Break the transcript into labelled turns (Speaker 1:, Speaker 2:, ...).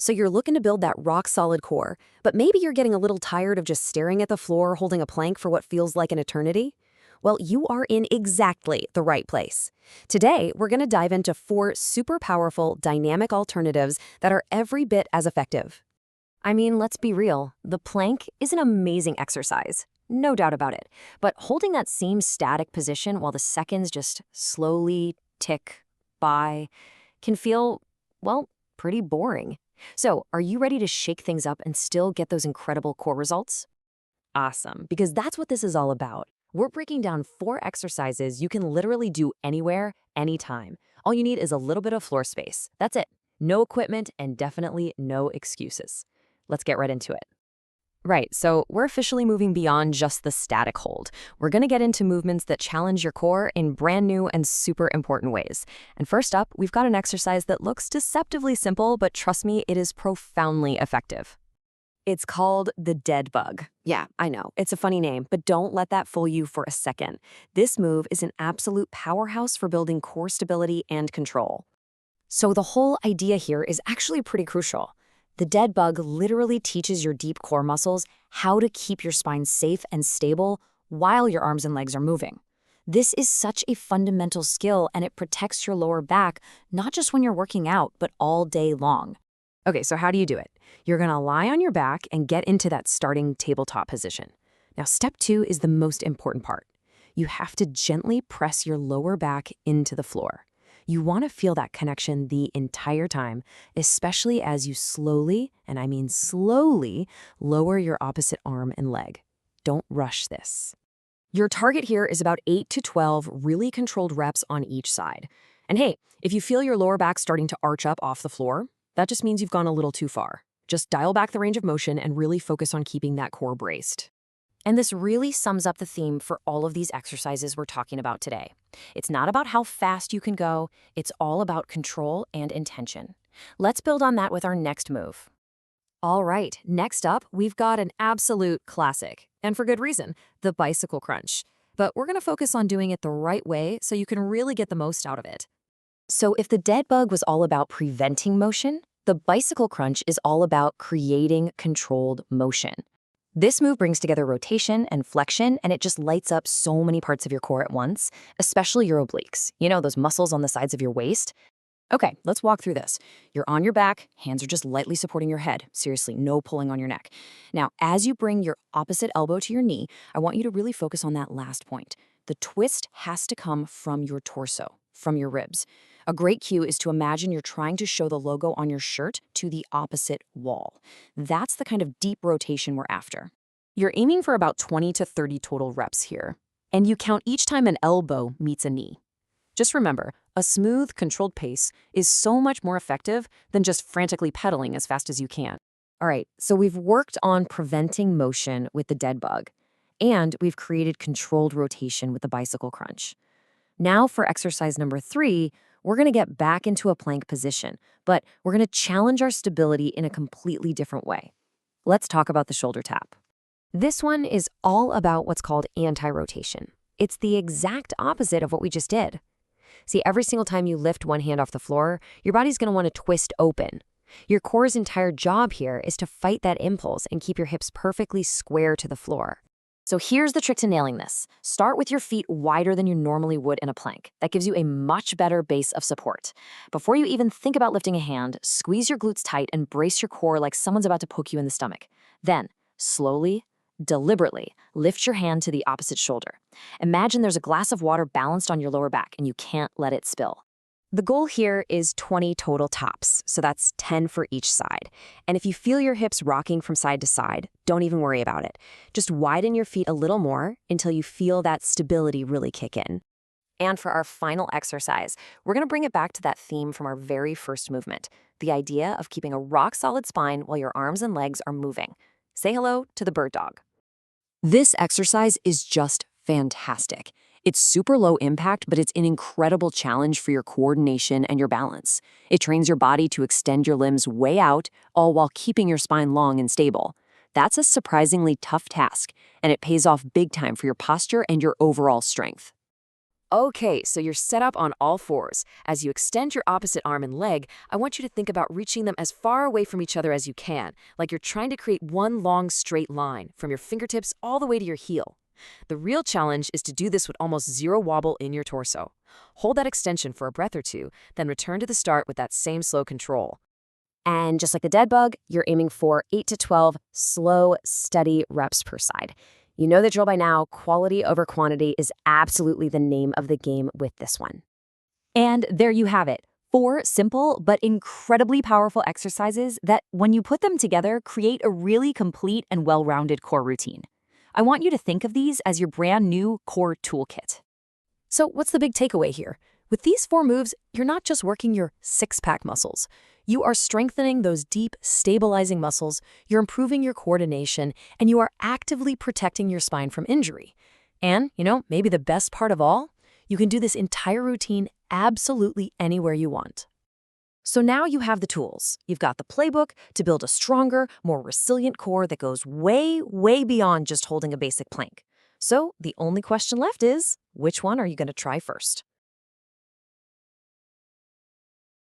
Speaker 1: So you're looking to build that rock-solid core, but maybe you're getting a little tired of just staring at the floor holding a plank for what feels like an eternity? Well, you are in exactly the right place. Today, we're going to dive into 4 super powerful, dynamic alternatives that are every bit as effective. I mean, let's be real. The plank is an amazing exercise. No doubt about it. But holding that same static position while the seconds just slowly tick by can feel, well, pretty boring. So, are you ready to shake things up and still get those incredible core results? Awesome, because that's what this is all about. We're breaking down 4 exercises you can literally do anywhere, anytime. All you need is a little bit of floor space. That's it. No equipment and definitely no excuses. Let's get right into it. Right, so we're officially moving beyond just the static hold. We're going to get into movements that challenge your core in brand new and super important ways. And first up, we've got an exercise that looks deceptively simple, but trust me, it is profoundly effective. It's called the dead bug. Yeah, I know, it's a funny name, but don't let that fool you for a second. This move is an absolute powerhouse for building core stability and control. So the whole idea here is actually pretty crucial. The dead bug literally teaches your deep core muscles how to keep your spine safe and stable while your arms and legs are moving. This is such a fundamental skill, and it protects your lower back, not just when you're working out, but all day long. Okay, so how do you do it? You're gonna lie on your back and get into that starting tabletop position. Now, step 2 is the most important part. You have to gently press your lower back into the floor. You want to feel that connection the entire time, especially as you slowly, and I mean slowly, lower your opposite arm and leg. Don't rush this. Your target here is about 8 to 12 really controlled reps on each side. And hey, if you feel your lower back starting to arch up off the floor, that just means you've gone a little too far. Just dial back the range of motion and really focus on keeping that core braced. And this really sums up the theme for all of these exercises we're talking about today. It's not about how fast you can go, it's all about control and intention. Let's build on that with our next move. All right, next up, we've got an absolute classic, and for good reason, the bicycle crunch. But we're going to focus on doing it the right way so you can really get the most out of it. So if the dead bug was all about preventing motion, the bicycle crunch is all about creating controlled motion. This move brings together rotation and flexion, and it just lights up so many parts of your core at once, especially your obliques. You know, those muscles on the sides of your waist? Okay, let's walk through this. You're on your back, hands are just lightly supporting your head. Seriously, no pulling on your neck. Now, as you bring your opposite elbow to your knee, I want you to really focus on that last point. The twist has to come from your torso, from your ribs. A great cue is to imagine you're trying to show the logo on your shirt to the opposite wall. That's the kind of deep rotation we're after. You're aiming for about 20 to 30 total reps here, and you count each time an elbow meets a knee. Just remember, a smooth, controlled pace is so much more effective than just frantically pedaling as fast as you can. All right, so we've worked on preventing motion with the dead bug, and we've created controlled rotation with the bicycle crunch. Now for exercise number 3, we're going to get back into a plank position, but we're going to challenge our stability in a completely different way. Let's talk about the shoulder tap. This one is all about what's called anti-rotation. It's the exact opposite of what we just did. See, every single time you lift one hand off the floor, your body's going to want to twist open. Your core's entire job here is to fight that impulse and keep your hips perfectly square to the floor. So here's the trick to nailing this. Start with your feet wider than you normally would in a plank. That gives you a much better base of support. Before you even think about lifting a hand, squeeze your glutes tight and brace your core like someone's about to poke you in the stomach. Then, slowly, deliberately, lift your hand to the opposite shoulder. Imagine there's a glass of water balanced on your lower back and you can't let it spill. The goal here is 20 total tops, so that's 10 for each side. And if you feel your hips rocking from side to side, don't even worry about it. Just widen your feet a little more until you feel that stability really kick in. And for our final exercise, we're going to bring it back to that theme from our very first movement, the idea of keeping a rock-solid spine while your arms and legs are moving. Say hello to the bird dog. This exercise is just fantastic. It's super low impact, but it's an incredible challenge for your coordination and your balance. It trains your body to extend your limbs way out, all while keeping your spine long and stable. That's a surprisingly tough task, and it pays off big time for your posture and your overall strength. Okay, so you're set up on all fours. As you extend your opposite arm and leg, I want you to think about reaching them as far away from each other as you can, like you're trying to create one long straight line from your fingertips all the way to your heel. The real challenge is to do this with almost zero wobble in your torso. Hold that extension for a breath or two, then return to the start with that same slow control. And just like the dead bug, you're aiming for 8 to 12 slow, steady reps per side. You know the drill by now. Quality over quantity is absolutely the name of the game with this one.
Speaker 2: And there you have it. 4 simple but incredibly powerful exercises that, when you put them together, create a really complete and well-rounded core routine. I want you to think of these as your brand new core toolkit.
Speaker 1: So what's the big takeaway here? With these 4 moves, you're not just working your six-pack muscles. You are strengthening those deep, stabilizing muscles, you're improving your coordination, and you are actively protecting your spine from injury. And, maybe the best part of all, you can do this entire routine absolutely anywhere you want. So now you have the tools. You've got the playbook to build a stronger, more resilient core that goes way, way beyond just holding a basic plank. So the only question left is, which one are you going to try first?